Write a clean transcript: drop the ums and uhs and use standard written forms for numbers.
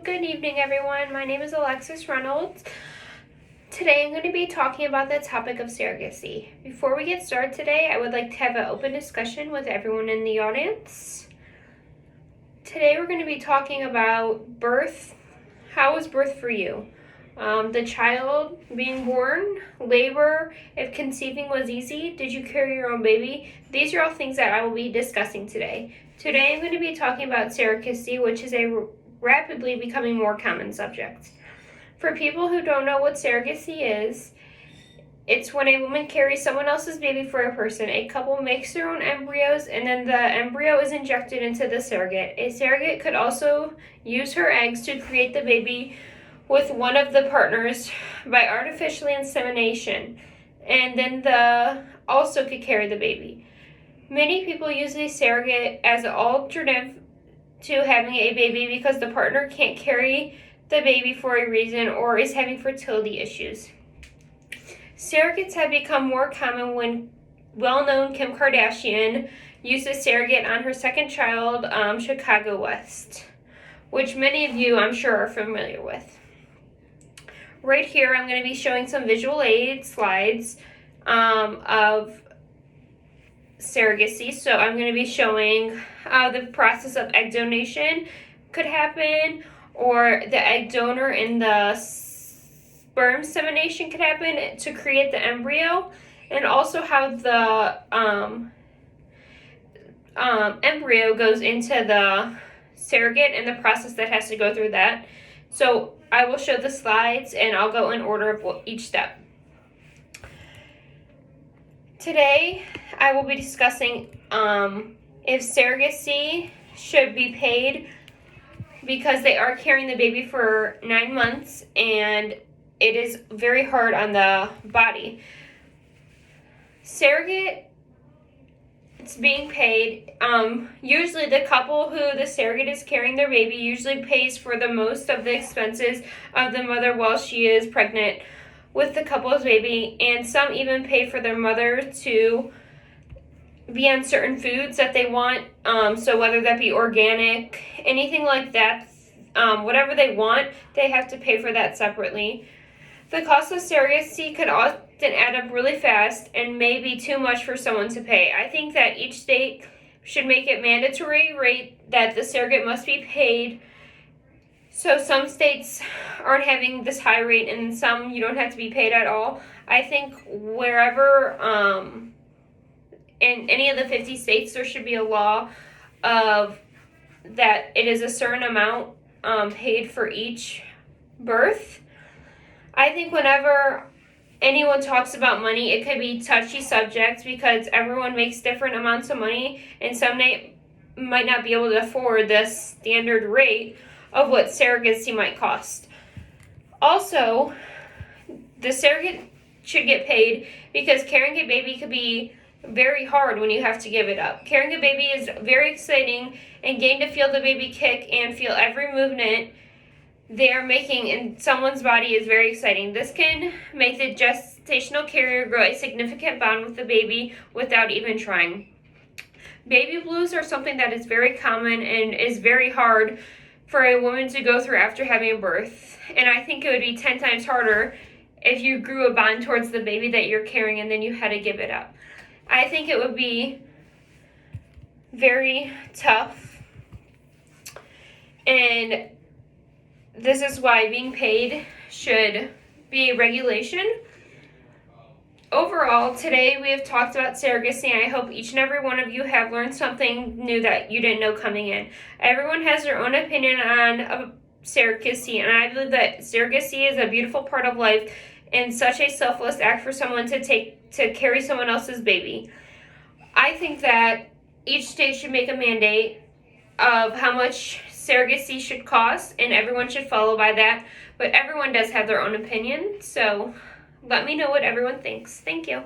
Good evening, everyone. My name is Alexis Reynolds. Today I'm going to be talking about the topic of surrogacy. Before we get started today, I would like to have an open discussion with everyone in the audience. Today we're going to be talking about birth. How was birth for you? The child being born, labor, if conceiving was easy, did you carry your own baby? These are all things that I will be discussing today. Today I'm going to be talking about surrogacy, which is a rapidly becoming more common subject. For people who don't know what surrogacy is, it's when a woman carries someone else's baby for a person. A couple makes their own embryos, and then the embryo is injected into the surrogate. A surrogate could also use her eggs to create the baby with one of the partners by artificial insemination, and then the also could carry the baby. Many people use a surrogate as an alternative to having a baby because the partner can't carry the baby for a reason or is having fertility issues. Surrogates have become more common when well-known Kim Kardashian used a surrogate on her second child, Chicago West, which many of you, I'm sure, are familiar with. Right here, I'm going to be showing some visual aid slides of surrogacy. So I'm going to be showing how the process of egg donation could happen, or the egg donor and the sperm insemination could happen to create the embryo, and also how the embryo goes into the surrogate and the process that has to go through that. So I will show the slides and I'll go in order of each step. Today I will be discussing if surrogacy should be paid because they are carrying the baby for 9 months and it is very hard on the body. Surrogate, it's being paid. Usually the couple who the surrogate is carrying their baby usually pays for the most of the expenses of the mother while she is pregnant with the couple's baby, and some even pay for their mother to be on certain foods that they want, so whether that be organic, anything like that, whatever they want, they have to pay for that separately. The cost of surrogacy could often add up really fast and may be too much for someone to pay. I think that each state should make it mandatory rate that the surrogate must be paid. So some states aren't having this high rate and some you don't have to be paid at all. I think wherever, in any of the 50 states, there should be a law of that it is a certain amount paid for each birth. I think whenever anyone talks about money, it could be touchy subject because everyone makes different amounts of money and some might not be able to afford the standard rate of what surrogacy might cost. Also, the surrogate should get paid because carrying a baby could be very hard when you have to give it up. Carrying a baby is very exciting, and getting to feel the baby kick and feel every movement they are making in someone's body is very exciting. This can make the gestational carrier grow a significant bond with the baby without even trying. Baby blues are something that is very common and is very hard for a woman to go through after having a birth. And I think it would be 10 times harder if you grew a bond towards the baby that you're carrying and then you had to give it up. I think it would be very tough. And this is why being paid should be a regulation. Overall, today we have talked about surrogacy, and I hope each and every one of you have learned something new that you didn't know coming in. Everyone has their own opinion on surrogacy, and I believe that surrogacy is a beautiful part of life and such a selfless act for someone to carry someone else's baby. I think that each state should make a mandate of how much surrogacy should cost, and everyone should follow by that, but everyone does have their own opinion, so let me know what everyone thinks. Thank you.